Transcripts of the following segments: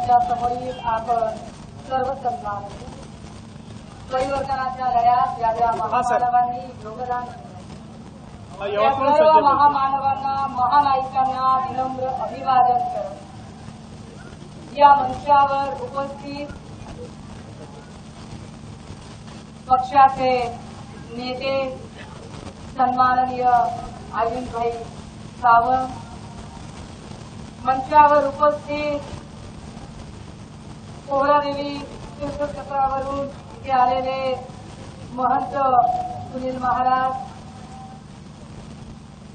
माझ्या समोरील आपण सर्व सन्मानित परिवर्तनाच्या लढ्यात या महामानवांनी योगदान दिले। या सर्व महामानवांना महानायकांना विनम्र अभिवादन करत या मंचावर उपस्थित पक्षाचे नेते सन्माननीय अरविंदभाई सावंत, मंचावर उपस्थित पोहरादेवी तीर्थक्षेत्रावरून इथे आलेले महंत सुनील महाराज,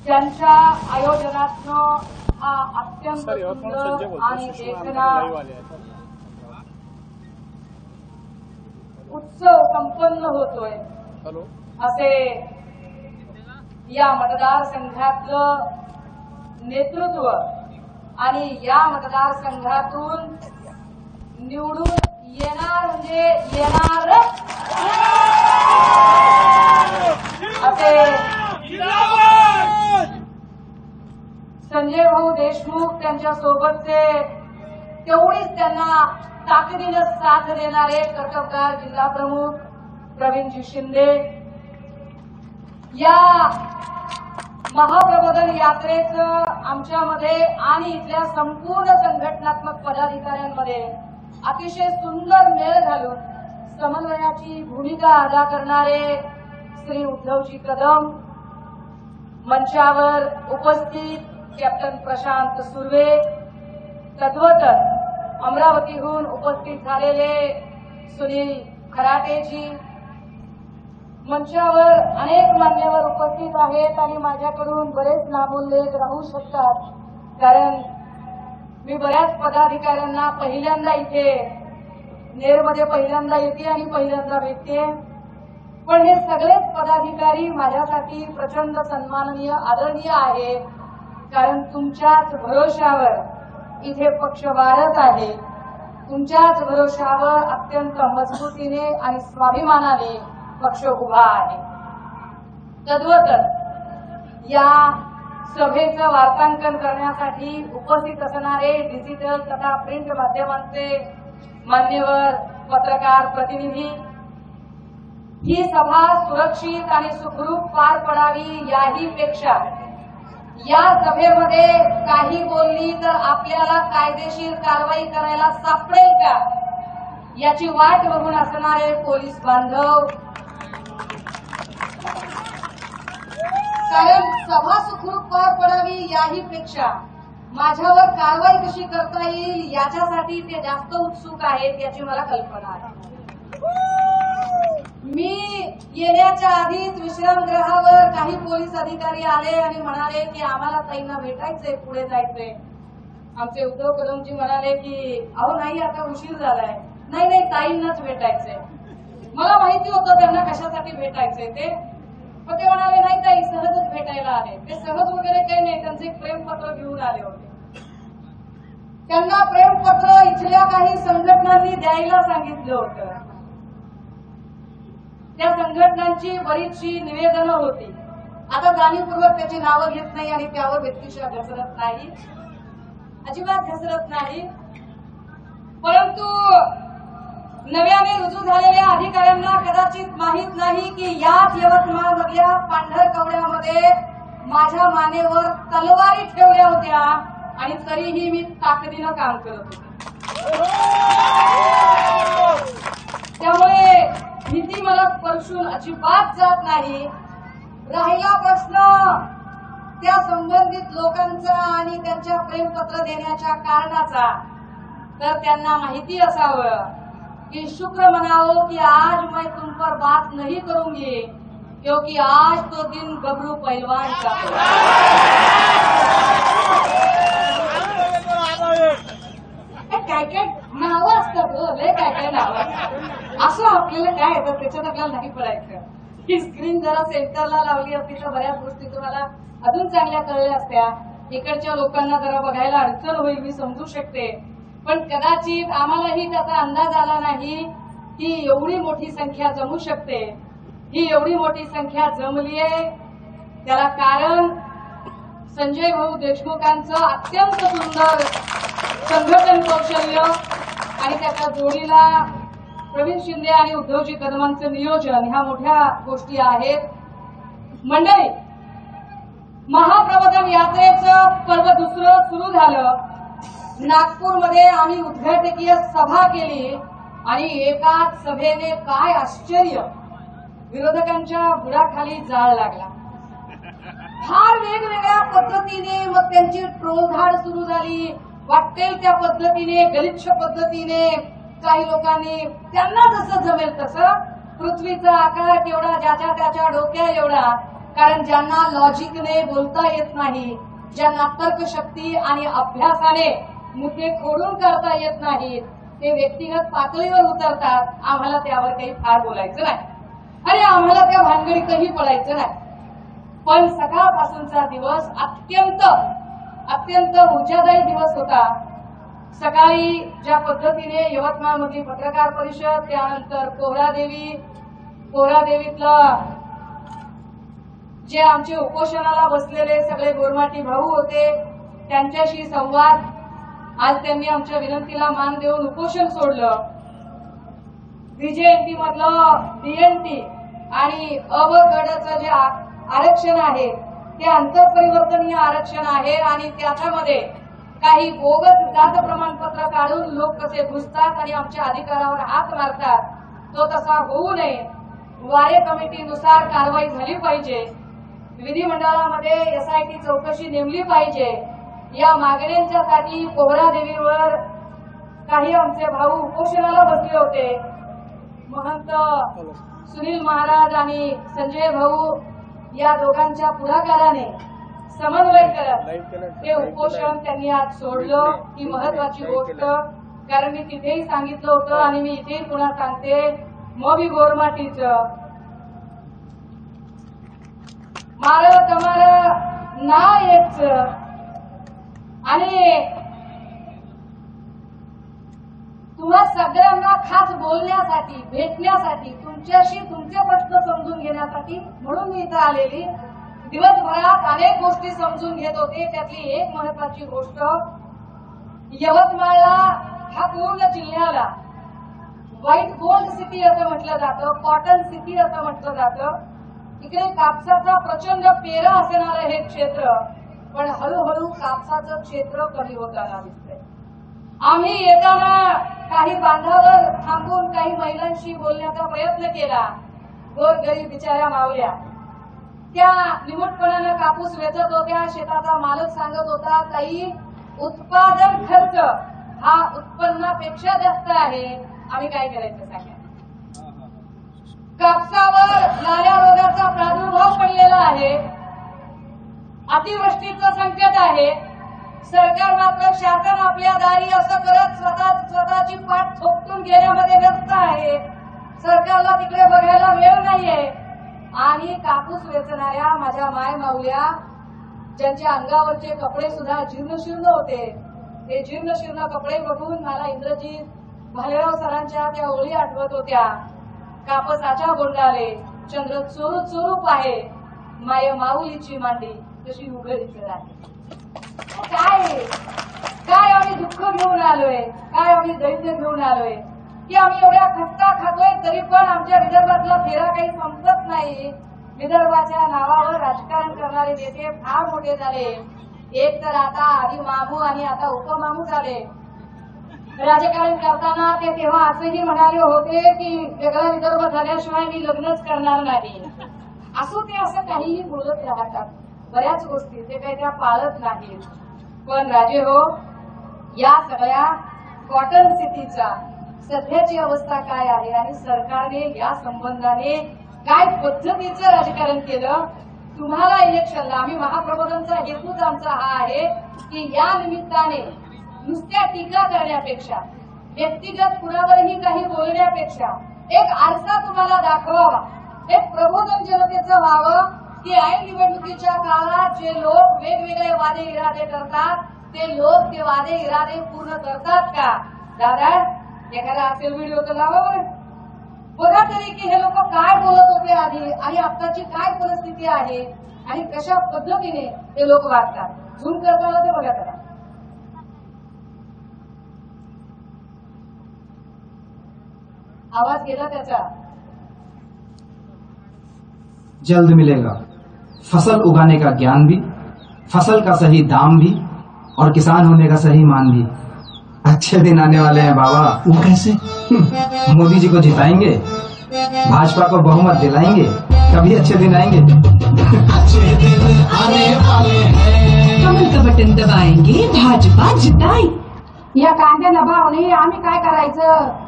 त्यांच्या आयोजनातनं हा अत्यंत सुंदर आणि देखणा उत्सव संपन्न होतोय असे या मतदारसंघातलं नेतृत्व आणि या मतदारसंघातून निवडून येणार म्हणजे येणार असे संजय भाऊ देशमुख त्यांच्या सोबतचे तेवढीच त्यांना ताकदीनं साथ देणारे कर्तबगार जिल्हा प्रमुख प्रवीणजी शिंदे, या महाप्रबोधन यात्रेचं आमच्यामध्ये आणि इथल्या संपूर्ण संघटनात्मक पदाधिकाऱ्यांमध्ये अतिशय सुंदर मेळ घालून समन्वयाची भूमिका अदा करणारे श्री उद्धवजी कदम, मंचावर उपस्थित कॅप्टन प्रशांत सुर्वे, तद्वतच अमरावतीहून उपस्थित झालेले सुनील खराटेजी, मंचावर अनेक मान्यवर उपस्थित आहेत आणि माझ्याकडून बरेच नामोल्लेख राहू शकतात, कारण मी बऱ्याच पदाधिकाऱ्यांना पहिल्यांदा इथे नेरमध्ये पहिल्यांदा येते आणि पहिल्यांदा भेटते, पण हे सगळेच पदाधिकारी माझ्यासाठी प्रचंड सन्माननीय आदरणीय आहे, कारण तुमच्याच भरोशावर इथे पक्ष वाढत आहे, तुमच्याच भरोशावर अत्यंत मजबूतीने आणि स्वाभिमानाने पक्ष उभा आहे। तद्वतच या सभेचं वार्तांकन करण्यासाठी उपस्थित असणारे डिजिटल तथा प्रिंट माध्यमांचे मान्यवर पत्रकार प्रतिनिधी, ही सभा सुरक्षित आणि सुखरूप पार पडावी याही पेक्षा या सभेमध्ये काही बोलली तर आपल्याला कायदेशीर कारवाई करायला सापडेल का याची वाट बघून असणारे पोलीस बांधव, कारण सभा सुखरूप पार पडावी याही पेक्षा माझ्यावर कारवाई कशी करता येईल याच्यासाठी ते जास्त उत्सुक आहेत याची मला कल्पना आहे। मी येण्याच्या आधीच विश्रामगृहावर काही पोलीस अधिकारी आले आणि म्हणाले की आम्हाला ताईंना भेटायचंय, पुढे जायचंय। आमचे उद्धव कदमजी म्हणाले की अहो नाही आता उशीर झालाय, नाही ताईंनाच भेटायचंय। मला माहिती होतं त्यांना कशासाठी भेटायचंय ते, पण ते म्हणाले नाही ताई सहजच भेटायला आले। ते सहज वगैरे काही नाही, त्यांचे एक प्रेमपत्र घेऊन आले होते। त्यांना प्रेमपत्र इथल्या काही संघटनांनी द्यायला सांगितलं होतं। त्या संघटनांची बरीचशी निवेदनं होती। आता जाणीवपूर्वक त्याची नावं घेत नाही आणि त्यावर व्यक्तिशः घसरत नाही, अजिबात घसरत नाही, परंतु नव्याने रुजू झालेल्या अधिकाऱ्यांना कदाचित माहीत नाही की याच यवतमाळ मधल्या पांढरकवड्यामध्ये माझ्या मानेवर तलवारी ठेवल्या होत्या आणि तरीही मी ताकदीनं काम करत होते। त्यामुळे भीती मला स्पर्शून अजिबात जात नाही। राहिला प्रश्न त्या संबंधित लोकांचा आणि त्यांच्या प्रेमपत्र देण्याच्या कारणाचा, तर त्यांना माहिती असावं कि शुक्र मनाओ कि आज मैं तुम पर बात नहीं करूंगी, क्योंकि आज तो दिन गबरू पहलवान का काय काय नावं असतात, लय काय नावं असं आपल्याला काय येतं त्याच्यात आपल्याला नाही पडायचं। ही स्क्रीन जरा सेंटरला लावली असती तर बऱ्याच गोष्टी तुम्हाला अजून चांगल्या कळल्या असत्या। इकडच्या लोकांना जरा बघायला अडचण होईल, मी समजू शकते, पण कदाचित आम्हालाही त्याचा अंदाज आला नाही की एवढी मोठी संख्या जमू शकते। ही एवढी मोठी संख्या जमलीये त्याला कारण संजय भाऊ देशमुखांचं अत्यंत सुंदर संघटन कौशल्य, आणि त्याच्या जोडीला प्रवीण शिंदे आणि उद्धवजी कदमांचं नियोजन ह्या मोठ्या गोष्टी आहेत. मंडळी, महाप्रबोधन यात्रेचं पर्व दुसरं सुरू झालं. नागपूरमध्ये आम्ही उद्घाटकीय सभा केली आणि एकाच सभेने काय आश्चर्य, विरोधकांच्या बुडाखाली जाळ लागला. फार वेगवेगळ्या पद्धतीने मग त्यांची ट्रोलधाड सुरू झाली. वाटेल त्या पद्धतीने, गलिच्छ पद्धतीने काही लोकांनी त्यांना जसं जमेल तसं, पृथ्वीचा आकार केवढा ज्याच्या त्याच्या डोक्या एवढा, कारण ज्यांना लॉजिकने बोलता येत नाही, ज्यांना तर्कशक्ती आणि अभ्यासाने मुद्दे खोडून काढता येत नाहीत, ते व्यक्तिगत पातळीवर उतरतात. आम्हाला त्यावर काही फार बोलायचं नाही आणि आम्हाला त्या भानगडीतही पडायचं नाही. पण सकाळपासूनचा दिवस अत्यंत ऊर्जादायी दिवस होता. सकाळी ज्या पद्धतीने यवतमाळमधली पत्रकार परिषद, त्यानंतर पोहरादेवीतलं जे आमचे उपोषणाला बसलेले सगळे गोरमाटी भाऊ होते, त्यांच्याशी संवाद. आज त्यांनी आमच्या विनंतीला मान देऊन उपोषण सोडलं. व्हीजेएनटी मधलं डीएनटी आणि अ व गटाचं जे आरक्षण आहे ते आंतरपरिवर्तनीय आरक्षण आहे आणि त्याच्यामध्ये काही बोगस जात प्रमाणपत्र काढून लोक कसे घुसतात आणि आमच्या अधिकारावर हात मारतात, तो तसा होऊ नये. वारे कमिटीनुसार कारवाई झाली पाहिजे. विधिमंडळामध्ये एसआयटी चौकशी नेमली पाहिजे. या मागण्यांच्यासाठी पोहरादेवीवर काही आमचे भाऊ उपोषणाला बसले होते. महंत सुनील महाराज आणि संजय भाऊ या दोघांच्या पुढाकाराने समन्वय करत ते उपोषण त्यांनी आज सोडलं. ही महत्वाची गोष्ट, कारण मी तिथेही सांगितलं होतं आणि मी इथेही पुन्हा सांगते, मोबी गोरमाटीचं मार तमार ना येच आणि तुम्हा सगळ्यांना खास बोलण्यासाठी, भेटण्यासाठी, तुमच्याशी तुमचे प्रश्न समजून घेण्यासाठी म्हणून मी इथं आलेली. दिवसभरात अनेक गोष्टी समजून घेत होते. त्यातली एक महत्वाची गोष्ट, यवतमाळला ह्या पूर्ण जिल्ह्याला व्हाईट गोल्ड सिटी असं म्हटलं जातं, कॉटन सिटी असं म्हटलं जातं. इकडे कापसाचा प्रचंड पेरा असणारं हे क्षेत्र, पण हळूहळू कापसाचं क्षेत्र कमी होताना दिसतंय. आम्ही येताना काही बांधावर थांबून काही महिलांशी बोलण्याचा प्रयत्न केला. गोरगरीब बिचाऱ्या मावल्या त्या निमूटपणानं कापूस वेचत होत्या. शेताचा मालक सांगत होता, ताई उत्पादन खर्च हा उत्पन्नापेक्षा जास्त आहे, आम्ही काय करायचं सांगा. कापसावर लाल्या रोगाचा प्रादुर्भाव पडलेला आहे, अतिवृष्टीचं संकट आहे. सरकार मात्र शासन आपल्या दारी असं करत स्वतःची पाठ थोपटून घेण्यामध्ये व्यस्त आहे. सरकारला तिकडे बघायला वेळ नाहीये. आणि कापूस वेचणाऱ्या माझ्या माय माऊल्या, ज्यांच्या अंगावरचे कपडे सुद्धा जीर्णशीर्ण होते, ते जीर्णशीर्ण कपडे बघून मला इंद्रजीत भालेराव सरांच्या त्या ओळी आठवत होत्या. कापसाच्या बोंडाले चंद्र चोरू चोरू पाहे, माय माऊलीची मांडी कशी उघडीच राहते. काय आम्ही दुःख घेऊन आलोय, काय आम्ही दैन्य घेऊन आलोय की आम्ही एवढ्या खस्ता खातोय, तरी पण आमच्या विदर्भातला फेरा काही संपत नाही. विदर्भाच्या नावावर राजकारण करणारे नेते फार मोठे झाले. एक तर आता आधी मामू आणि आता उपमामू झाले. राजकारण करताना ते तेव्हा असंही म्हणाले होते की वेगळा विदर्भ झाल्याशिवाय मी लग्नच करणार नाही. असो ते असं काहीही बोलत राहतात. बऱ्याच गोष्टी ते काही त्या पाळत नाहीत. पण राजे हो, या सगळ्या कॉटन सिटीचा सध्याची अवस्था काय आहे आणि सरकारने या संबंधाने काय पद्धतीचं राजकारण केलं. तुम्हाला इलेक्शनला आम्ही महाप्रबोधनचा हेतूच आमचा हा आहे की या निमित्ताने नुसत्या टीका करण्यापेक्षा, व्यक्तिगत कुणावरही काही बोलण्यापेक्षा एक आरसा तुम्हाला दाखवावा, एक प्रबोधन जनतेचं व्हावं की ऐन निवडणुकीच्या काळात जे लोक वेगवेगळे वादे इरादे करतात, ते लोक ते वादे इरादे पूर्ण करतात का. दादा, एखादा असेल व्हिडिओ तर लावा बरं, बघा तरी की हे लोक काय बोलत होते आधी आणि आत्ताची काय परिस्थिती आहे आणि कशा पद्धतीने ते लोक वागतात. झूम करताना ते बघा. आवाज गेला त्याचा। जल्द मिलेगा फसल उगाने का ज्ञान भी, फसल का सही दाम भी और किसान होने का सही मान भी। अच्छे दिन आने वाले हैं बाबा। वो कैसे? मोदी जी को जिताएंगे, भाजपा को बहुमत दिलाएंगे, कभी अच्छे दिन आएंगे। अच्छे दिन आने वाले हैं। कमल का बटन दबाएंगे, भाजपा जिताएं। या कांद्याला भाव नाही, आम्ही काय करायचं?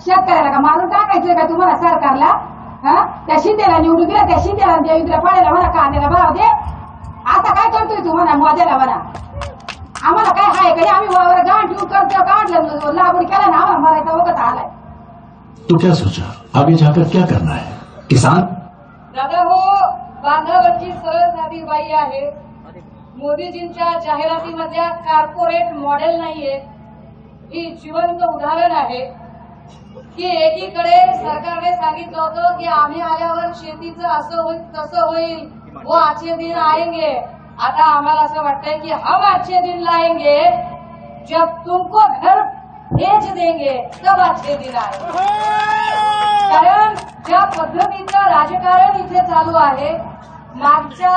शेतकऱ्याला का मारून टाकायचं का तुम्हाला सरकारला? त्या शिंदेला निवडून दिला, त्या शिंदेला देवीला पाडायला म्हणा कांद्याला भाव दे। आता काय करतोय तू म्हणा मोद्याला म्हणा? आम्हाला काय हाय का? आम्ही वावर गाण ठेवून करतो, काढलं लागवड केला ना, आम्हाला मरायचा वखत आलाय। तो क्या सोचा आगे जाकर क्या करना है? किसान दादा हो, बांधावरची सरळ साधी बाई आहे। मोदीजींच्या जाहिरातीमधल्या कॉर्पोरेट मॉडेल नाहीये, ही जिवंत उदाहरण आहे की एकीकडे सरकारने सांगितलं होतं की आम्ही आल्यावर शेतीचं असं होईल तसं होईल, वो अच्छे दिन आएंगे। आता आम्हाला असं वाटतंय की हम अच्छे दिन लाएंगे, जब तुमको घर भेज देंगे तब अच्छे दिन आएंगे। कारण ज्या पद्धतीचं राजकारण इथे चालू आहे, मागच्या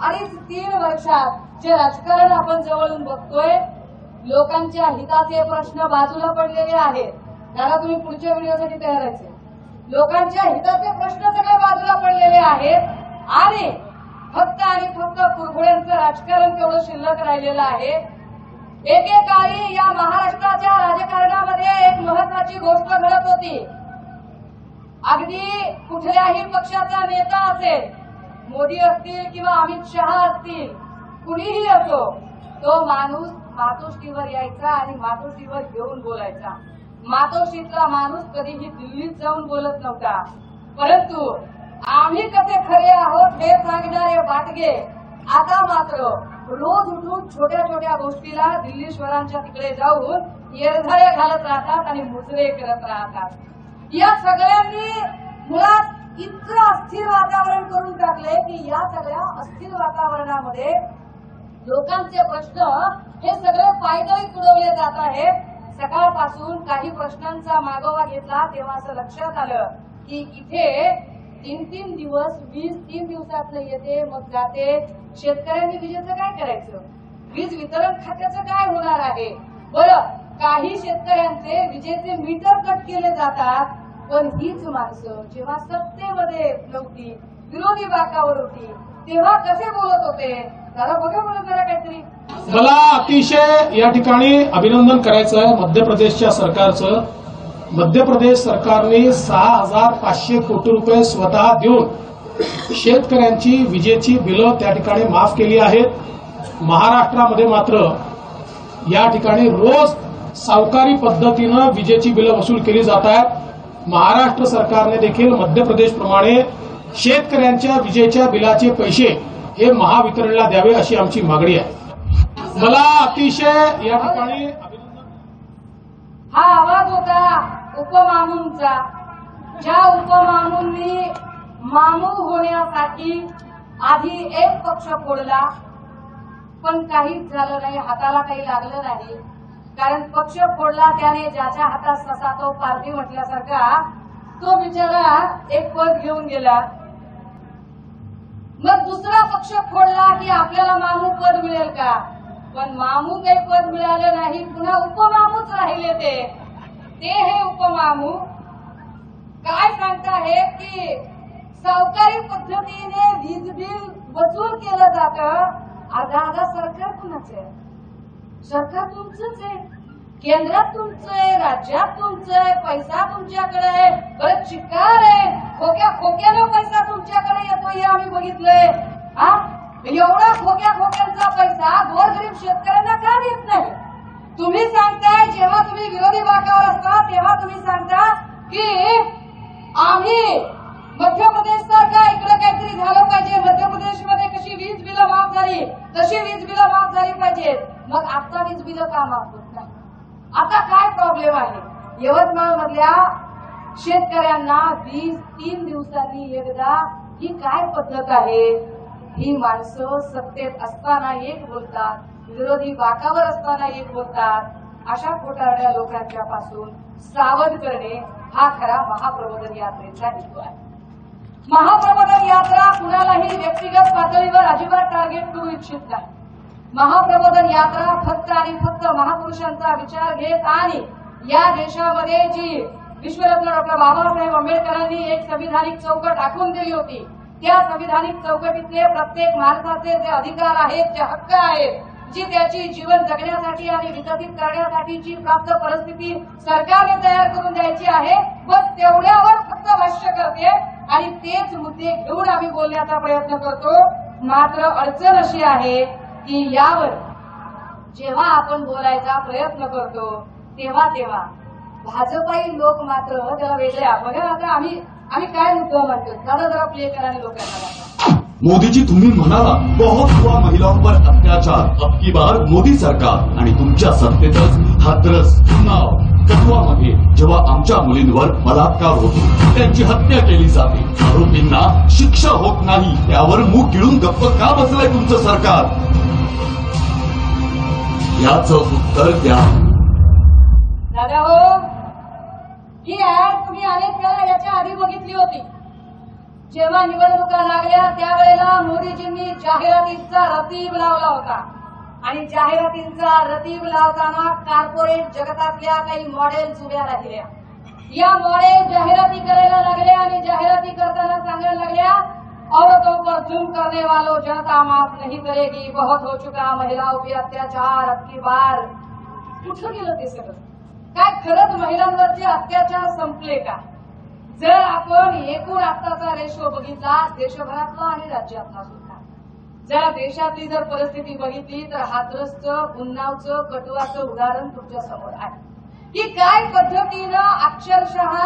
2.5-3 वर्षात जे राजकारण आपण जवळून बघतोय, लोकांच्या हिताचे प्रश्न बाजूला पडलेले आहेत। त्याला तुम्ही पुढच्या व्हिडिओसाठी तयार राहायचे। लोकांच्या हिताचे प्रश्न सगळे बाजूला पडलेले आहेत आणि फक्त कुरघोड्यांचं राजकारण तेवढं शिल्लक राहिलेलं आहे। एकेकाळी या महाराष्ट्राच्या राजकारणामध्ये एक महत्वाची गोष्ट घडत होती। अगदी कुठल्याही पक्षाचा नेता असेल, मोदी असतील किंवा अमित शहा असतील, कुणीही असो, तो माणूस मातोश्रीवर यायचा आणि मातोश्रीवर घेऊन बोलायचा। मातोश्रीतला माणूस कधीही दिल्लीत जाऊन बोलत नव्हता। परंतु आम्ही कसे खरे आहोत हे सांगणारे बाटगे आता मात्र रोज उठून छोट्या छोट्या गोष्टीला दिल्लीश्वरांच्या तिकडे जाऊन येरझाळे घालत राहतात आणि मुजरे करत राहतात। या सगळ्यांनी मुळात इतकं अस्थिर वातावरण करून टाकले की या सगळ्या अस्थिर वातावरणामध्ये लोकांचे प्रश्न हे सगळे पायदळी तुडवले जात आहेत। सकाळपासून काही प्रश्नांचा मागोवा घेतला तेव्हा असं लक्षात आलं की इथे 3 दिवस वीज 3 दिवसात येते, मग जाते। शेतकऱ्यांनी विजेचं काय करायचं? वीज वितरण खात्याचं काय होणार आहे? बरं, काही शेतकऱ्यांचे विजेचे मीटर कट केले जातात, पण हीच माणसं जेव्हा सत्तेमध्ये नव्हती, विरोधी बाकावर होती, तेव्हा कसे बोलत होते? त्याला बघा म्हणून जरा काहीतरी। मला अतिशय या ठिकाणी अभिनंदन करायचं आहे मध्य प्रदेशच्या सरकारचं। मध्य प्रदेश सरकारने 6,500 कोटी रुपये स्वतः देऊन शेतकऱ्यांची विजेची बिलं त्या ठिकाणी माफ केली आहेत। महाराष्ट्रामध्ये मात्र या ठिकाणी रोज सावकारी पद्धतीनं विजेची बिलं वसूल केली जात आहेत। महाराष्ट्र सरकारने देखील मध्य प्रदेशप्रमाणे शेतकऱ्यांच्या विजेच्या बिलाचे पैसे हे महावितरणला द्यावे अशी आमची मागणी आहे। मला अतिशय या ठिकाणी हा आवाज होता उपमामूंचा, ज्या उपमामूंनी मामू होण्यासाठी आधी एक पक्ष फोडला, पण काहीच झालं नाही, हाताला काही लागलं नाही। कारण पक्ष फोडला त्याने ज्याच्या हातात ससा तो पारधी म्हटल्यासारखा तो बिचारा एक पद घेऊन गेला। मग दुसरा पक्ष फोडला की आपल्याला मामू पद मिळेल का? पण मामू काही पद मिळालं नाही, पुन्हा उपमामूच राहिले ते हे उपमामू काय सांगताहेत की सावकारी पद्धतीने वीज बिल वसूल केलं जातं। अर्धा सरकार कुणाचं आहे? सरकार तुमचंच आहे, केंद्रात तुमचं आहे, राज्यात तुमचं आहे, पैसा तुमच्याकडे आहे। बरं चिकार आहे, खोक्यानं पैसा तुमच्याकडे येतो हे आम्ही बघितलंय। एवढा खोक्यांचा पैसा गोरगरीब शेतकऱ्यांना का देत नाही? तुम्ही सांगताय, जेव्हा तुम्ही विरोधी बाकावर असता तेव्हा तुम्ही सांगता की आम्ही मध्य प्रदेश सारखा इकडे काहीतरी झालं पाहिजे, मध्य प्रदेशमध्ये कशी वीज बिलं माफ झाली तशी वीज बिलं माफ झाली पाहिजेत। मग आता वीज बिलं का माफ होत नाही? आता काय प्रॉब्लेम आहे? यवतमाळ मधल्या शेतकऱ्यांना वीज 3 दिवसांनी एकदा ही काय पद्धत आहे? ही माणसं सत्तेत असताना एक बोलतात, विरोधी बाकावर असताना एक बोलतात। अशा खोटारड्या लोकांच्या पासून सावध करणे हा खरा महाप्रबोधन यात्रेचा हेतू आहे. महाप्रबोधन यात्रा कुणालाही व्यक्तिगत पातळीवर अजिबात टार्गेट करू इच्छित नाही. महाप्रबोधन यात्रा फक्त आणि फक्त महापुरुषांचा विचार घेत आणि या देशामध्ये जी विश्वरत्न डॉक्टर बाबासाहेब आंबेडकरांनी एक संविधानिक चौकट आखून दिली होती, त्या संविधानिक चौकटीतले प्रत्येक माणसाचे जे अधिकार आहेत, जे हक्क आहेत, जी त्याची जीवन जगण्यासाठी आणि विकसित करण्यासाठीची प्राप्त परिस्थिती सरकारने तयार करून द्यायची आहे, बस तेवढ्यावर फक्त भाष्य करते आणि तेच मुद्दे घेऊन आम्ही बोलण्याचा प्रयत्न करतो. मात्र अडचण अशी आहे की यावर जेव्हा आपण बोलायचा प्रयत्न करतो तेव्हा भाजपाई लोक मात्र त्याला वेगळ्या बघा. आता आम्ही काय मुद्दा मांडतो जरा प्ले करा आणि लोकांना. मोदी जी तुम्ही म्हणाला बहुत हुआ महिलांवर अत्याचार, अब की बार मोदी सरकार आणि तुमच्या सत्तेतच हाथरस, उन्नाव, कठुआमध्ये जेव्हा आमच्या मुलींवर बलात्कार होतो, त्यांची हत्या केली जाते, आरोपींना शिक्षा होत नाही, त्यावर मूग गिळून गप्प का बसलंय तुमचं सरकार? याचं उत्तर द्या. दादा हो, ही ऍड तुम्ही अनेक वेळा याच्या आधी बघितली होती. जेव्हा निवडणुका लागल्या त्यावेळेला मोदीजींनी जाहिरातींचा रतीब लावला होता आणि जाहिरातींचा रतीब लावताना कॉर्पोरेट जगतातल्या काही मॉडेल्स उभ्या राहिल्या. या मॉडेल जाहिराती करायला लागल्या आणि जाहिराती करताना सांगायला लागल्या, औरतों पर जुल्म करने वालों जनता माफ नहीं करेगी, बहुत हो चुका महिलाओं पे अत्याचार, अब की बार. कुठं गेलं ते सगळं? काय खरंच महिलांवरचे अत्याचार संपले का? जर आपण एकूण आत्ताचा रेशो बघितला देशभरातला आणि राज्यातला सुद्धा, जर देशातली जर परिस्थिती बघितली तर हाथरसचं, उन्नावचं, कठुआचं उदाहरण तुमच्या समोर आहे की काय पद्धतीनं अक्षरशः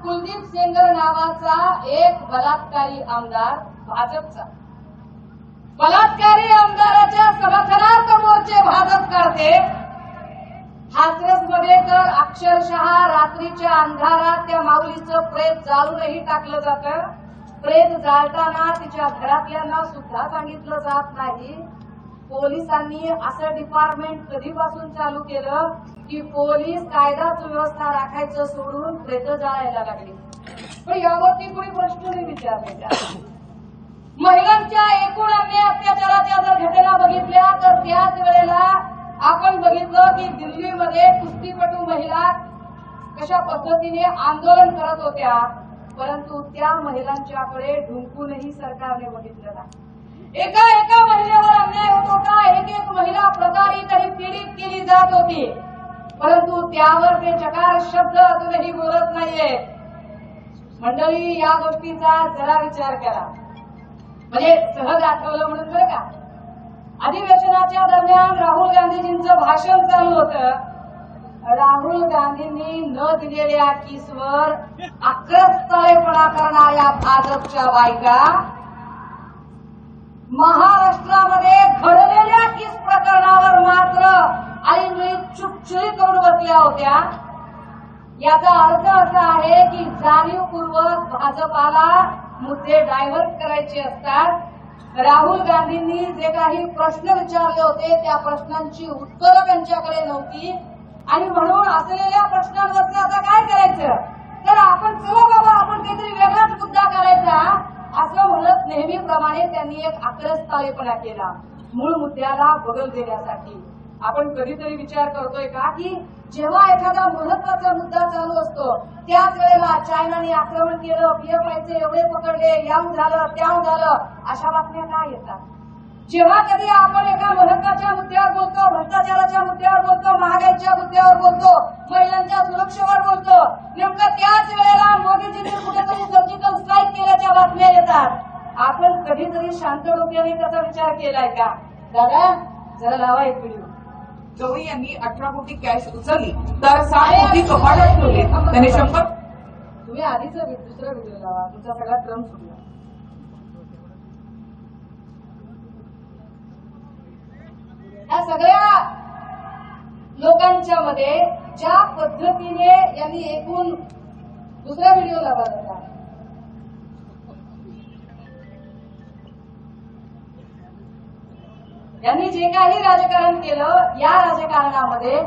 कुलदीप सेंगर नावाचा एक बलात्कारी आमदार भाजपचा, बलात्कारी आमदाराच्या समर्थनार्थ मोर्चे भाजप काढते. हाथरसमध्ये तर अक्षरशः रात्रीच्या अंधारात त्या माऊलीचं प्रेत जाळूनही टाकलं जातं. प्रेत जाळताना तिच्या घरातल्यांना सुद्धा सांगितलं जात नाही. पोलिसांनी असं डिपार्टमेंट कधीपासून चालू केलं की पोलीस कायदा सुव्यवस्था राखायचं सोडून प्रेत जाळायला लागली. पण यावरती कोणी प्रश्न नाही विचारले. महिलांच्या एकूण अन्याय अत्याचाराच्या जर घटना बघितल्या तर त्याच वेळेला आपण बघितलं की दिल्लीमध्ये कुस्तीपटू महिला कशा पद्धतीने आंदोलन करत होत्या, परंतु त्या महिलांच्याकडे ढुंकूनही सरकारने बघितलं नाही. एका महिलेवर अन्याय होत होता, एक महिला प्रताडित आणि पीडित केली जात होती, परंतु त्यावर ते चकार शब्द अजूनही बोलत नाहीये. मंडळी, या गोष्टीचा जरा विचार करा. म्हणजे सहज आठवलं म्हणून बरं का, अधिवेशनाच्या दरम्यान राहुल गांधीजींचं भाषण चालू होतं. राहुल गांधींनी न दिलेल्या किसवर आक्रस्ताळेपणा करणाऱ्या भाजपच्या बायका महाराष्ट्रामध्ये घडलेल्या किस प्रकरणावर मात्र आईंनी चुपचुरी करून बसल्या होत्या. याचा अर्थ असा आहे की जाणीवपूर्वक भाजपाला मुद्दे डायव्हर्ट करायचे असतात. राहुल गांधींनी जे काही प्रश्न विचारले होते त्या प्रश्नांची उत्तरं त्यांच्याकडे नव्हती आणि म्हणून असलेल्या प्रश्नांवरती आता काय करायचं, तर आपण चला बाबा आपण काहीतरी वेगळाच मुद्दा करायचा असं म्हणत नेहमीप्रमाणे त्यांनी एक आक्रस्ताळेपणा केला मूळ मुद्द्याला बगल देण्यासाठी. आपण कधीतरी विचार करतोय का की जेव्हा एखादा महत्वाचा मुद्दा चालू असतो त्याच वेळेला चायनाने आक्रमण केलं, पीएफआयचे एवढे पकडले, याम झालं त्याम झालं, अशा बातम्या काय येतात? जेव्हा कधी आपण एका महत्वाच्या मुद्द्यावर बोलतो, भ्रष्टाचाराच्या मुद्द्यावर बोलतो, महागाईच्या मुद्द्यावर बोलतो, महिलांच्या सुरक्षेवर बोलतो, नेमकं त्याच वेळेला मोदीजींनी कुठेतरी सर्जिकल स्ट्राईक केल्याच्या बातम्या येतात. आपण कधीतरी शांत डोक्याने त्याचा विचार केलाय का? दादा जरा लावा एक व्हिडिओ. गवळी यांनी 18 कोटी कॅश उचलली तर 7 कोटी कपाटात ठेवले. त्याने 100. तुम्ही आधीच दुसरा व्हिडिओ लावा, तुमचा सगळा क्रम सुटला. या सगळ्या लोकांच्या मध्ये ज्या पद्धतीने यांनी एकूण दुसरा व्हिडिओ लावा जाता, यांनी जे काही राजकारण केलं या राजकारणामध्ये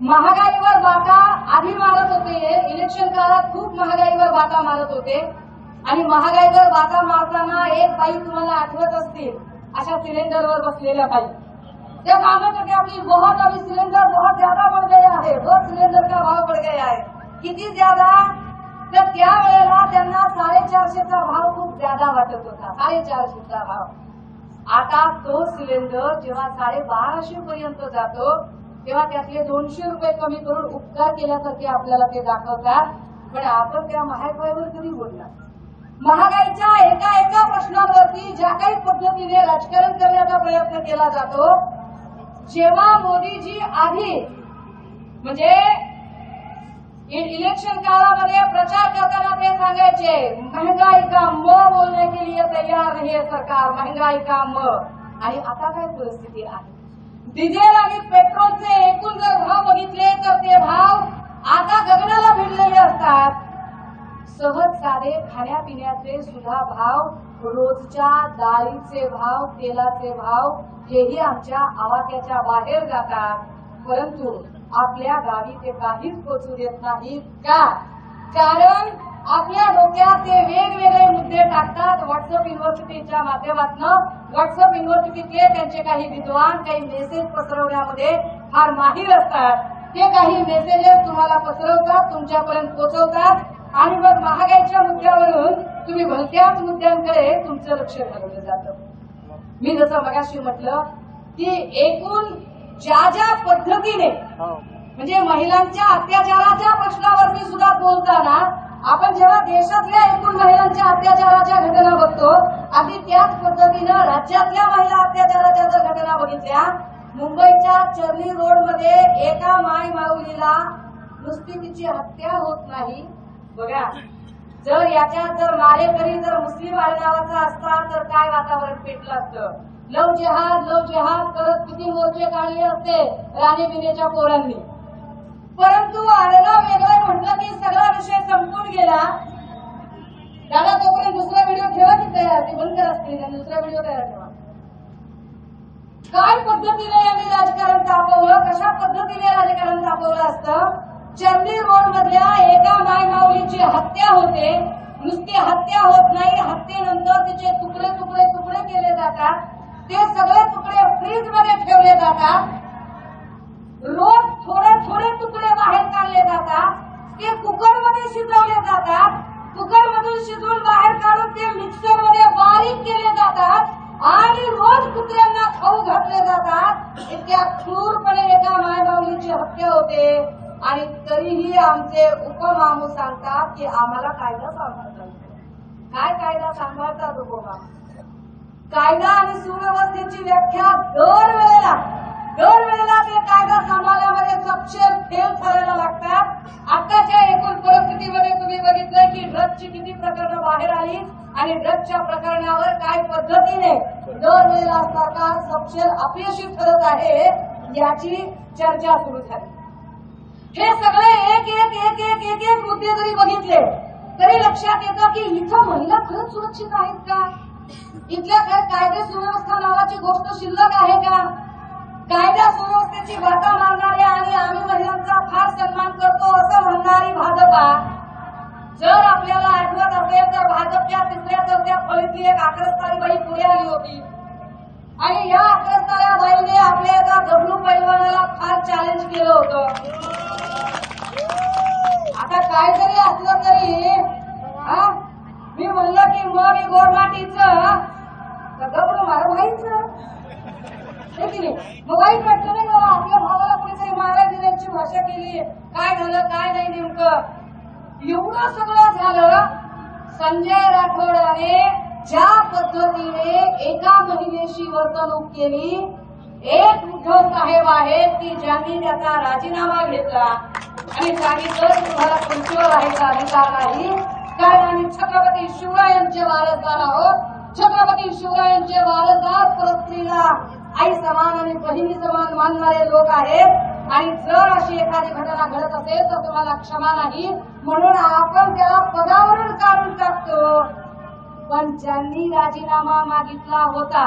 महागाईवर बाता आधी मारत होते, इलेक्शन काळात खूप महागाईवर बाता मारत होते आणि महागाईवर बाता मारताना एक बाई तुम्हाला आठवत असतील, अशा सिलेंडरवर बसलेल्या बाई त्या मानत होत्या की बहुत अभी सिलेंडर बहुत ज्यादा बढ़ गया है, बहुत सिलेंडर का भाव बढ़ गया है. किती ज्यादा? तर त्यावेळेला त्यांना 450चा भाव खूप ज्यादा वाटत होता, 450चा भाव. आता तो सिलेंडर जेव्हा 1250 पर्यंत जातो तेव्हा त्यातले 200 रुपये कमी करून उपकार केल्यासारखे आपल्याला ते दाखवतात. पण आपण त्या महागाईवर कधी बोलणार? महागाईच्या एका प्रश्नावरती ज्या काही पद्धतीने राजकारण करण्याचा प्रयत्न केला जातो, जेव्हा मोदीजी आधी म्हणजे इलेक्शन काळामध्ये प्रचार करताना ते सांगायचे महंगाई का म बोलने के लिए तैयार नहीं है सरकार, महंगाई का म. आणि आता काय परिस्थिती आहे? डिझेल आणि पेट्रोलचे एकूण जर भाव बघितले तर ते भाव आता गगनाला भिडलेले असतात. सहज साधे खाण्यापिण्याचे सुद्धा भाव, रोजच्या डाळीचे भाव, तेलाचे भाव हेही आमच्या आवाक्याच्या बाहेर जातात. परंतु आपल्या गावी ते काहीच पोचू देत नाहीत. का? कारण आपल्या डोक्यात ते वेगवेगळे मुद्दे टाकतात. व्हॉट्सअप युनिव्हर्सिटीच्या माध्यमातून व्हॉट्सअप युनिव्हर्सिटीतले त्यांचे काही विद्वान काही मेसेज पसरवण्यामध्ये फार माहीर असतात. ते काही मेसेजेस तुम्हाला पसरवतात, तुमच्यापर्यंत पोहोचवतात आणि मग महागाईच्या मुद्द्यावरून तुम्ही भलत्याच मुद्द्यांकडे तुमचं लक्ष घालवलं जातं. मी जसं मगाशी म्हटलं की एकूण ज्या पद्धतीने म्हणजे महिलांच्या अत्याचाराच्या प्रश्नावरती सुद्धा बोलताना आपण जेव्हा देशातल्या एकूण महिलांच्या अत्याचाराच्या घटना बघतो, अगदी त्याच पद्धतीनं राज्यातल्या महिला अत्याचाराच्या जर घटना बघितल्या, मुंबईच्या चर्नी रोडमध्ये एका मायमाऊलीला नुसती तिची हत्या होत नाही. बघा, जर याच्यात जर मारेकरी जर मुस्लिम आडनावाचा असता तर काय वातावरण पेटलं असतं. लव जेहाद करत किती मोर्चे काढले असते राणी बिनेच्या पोरांनी. परंतु आडनाव वेगळं म्हटलं की सगळा विषय संपून गेला. दादा तोपर्यंत दुसरा व्हिडिओ ठेवा की तयार, ते बंद करा स्क्रीन आणि दुसरा व्हिडिओ तयार ठेवा. काय पद्धतीने यांनी राजकारण तापवलं, कशा पद्धतीने राजकारण तापवलं असतं. चर्नी रोड मधल्या एका मायमाऊलीची हत्या होते. नुसती हत्या होत नाही, हत्येनंतर तिचे तुकडे तुकडे तुकडे केले जातात. ते सगळे तुकडे फ्रीज मध्ये ठेवले जातात. रोज थोडे थोडे तुकडे बाहेर काढले जातात. ते कुकरमध्ये शिजवले जातात. कुकरमधून शिजवून बाहेर काढून ते मिक्सरमध्ये बारीक केले जातात आणि रोज कुत्र्यांना खाऊ घातले जातात. इतक्या क्रूरपणे एका मायबाऊलीची हत्या होते आणि तरीही आमचे उपमामू सांगतात की आम्हाला कायदा सांभाळता येतो. काय कायदा सांभाळतात उपमामू? कायदा आणि सुव्यवस्थेची व्याख्या दरवेळेला ते कायदा सांभाळण्यामध्ये सपशेल फेल ठरायला लागतात. आताच्या एकूण परिस्थितीमध्ये तुम्ही बघितलंय की ड्रग्सची किती प्रकरणं बाहेर आली आणि ड्रग्सच्या प्रकरणावर काय पद्धतीने दरवेळेला सरकार सपशेल अपयशी ठरत आहे याची चर्चा सुरू झाली. हे सगळे एक मुद्दे जरी बघितले तरी लक्षात येतं की इथं महिला खरंच सुरक्षित आहेत का? इथल्या काय कायदे सुव्यवस्था नावाची गोष्ट शिल्लक आहे का? कायदा सुव्यवस्थेची वाटा मारणारे आणि आम्ही महिलांचा फार सन्मान करतो असं म्हणणारी भाजपा, जर आपल्याला आठवत असेल तर भाजपच्या 3ऱ्या-4थ्या फळीतली एक आक्रस्ताळी बाई पुढे आली होती आणि या आक्रस्ताळ्या बाईने आपल्या एका गबरू पैलवानाला फार चॅलेंज केलं होतं. आता काय जरी असलं तरी मी म्हणलं की मग मी गोरमाटीचं गबरू मारू व्हायचं की नाही? मग वाईट वाटलं नाही बाबा, आपल्या भावाला कुणीतरी महाराज दिनाची भाषा केली, काय झालं काय नाही नेमकं. एवढं सगळं झालं. संजय राठोडाने ज्या पद्धतीने एका महिलेशी वर्तणूक केली, एक उद्धव साहेब आहेत की ज्यांनी त्याचा राजीनामा घेतला आणि सांगितलं तुम्हाला खुर्चीवर राहायचा अधिकार नाही, कारण आम्ही छत्रपती शिवरायांचे वारसदार आहोत. छत्रपती शिवरायांचे वारसदार परस्त्रीला आई समान आणि बहिणी समान मानणारे लोक आहेत आणि जर अशी एखादी घटना घडत असेल तर तुम्हाला क्षमा नाही म्हणून आपण त्याला पदावरून काढून टाकतो. पण ज्यांनी राजीनामा मागितला होता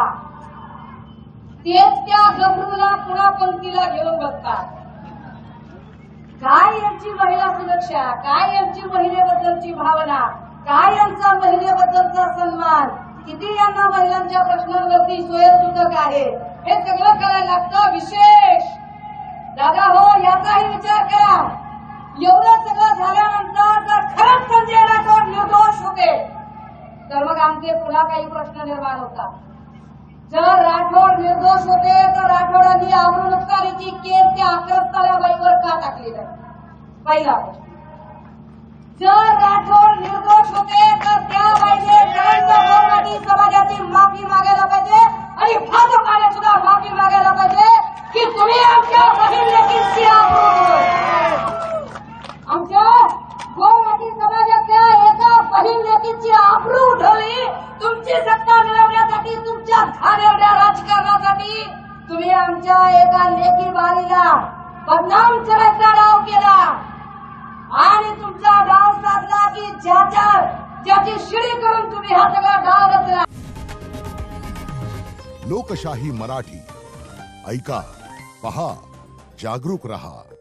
तेच त्या गबरूला पुन्हा पंक्तीला घेऊन बसतात. काय यांची महिला सुरक्षा, काय यांची महिलेबद्दलची भावना, काय यांचा महिलेबद्दलचा सन्मान, किती यांना महिलांच्या प्रश्नांवरती स्वयंसूतक आहे, हे सगळं करायला लागतं. विशेष दादा हो, याचाही विचार करा. एवढं सगळं झाल्यानंतर जर खरंच संजय राठोड निर्दोष होते तर मग आमचे पुन्हा काही प्रश्न निर्माण होतात. जर राठोड निर्दोष होते तर राठोडांनी आवरणुत्कारीची केस त्या अक्रस्ताल्या बाईवर का टाकली नाही? पहिला प्रश्न. जर राठोड निर्दोष होते तर त्या बाईने गोरवाडी समाजाची माफी मागायला पाहिजे आणि भाजपाने सुद्धा माफी मागायला पाहिजे की तुम्ही आमच्या बहीण लेकींची आमच्या गोरवाडी समाजातल्या एका बहीण लेकींची आबरू उठवली. तुमची सत्ता मिळवण्यासाठी, तुमच्या घाणेरड्या राजकारणासाठी तुम्ही आमच्या एका लेकी बाळीला बदनाम करायचा डाव केला आणि तुमचा डाव साधला की ज्याची शिडी करून तुम्ही हा सगळा डाव रचला. लोकशाही मराठी ऐका, पहा, जागरूक रहा.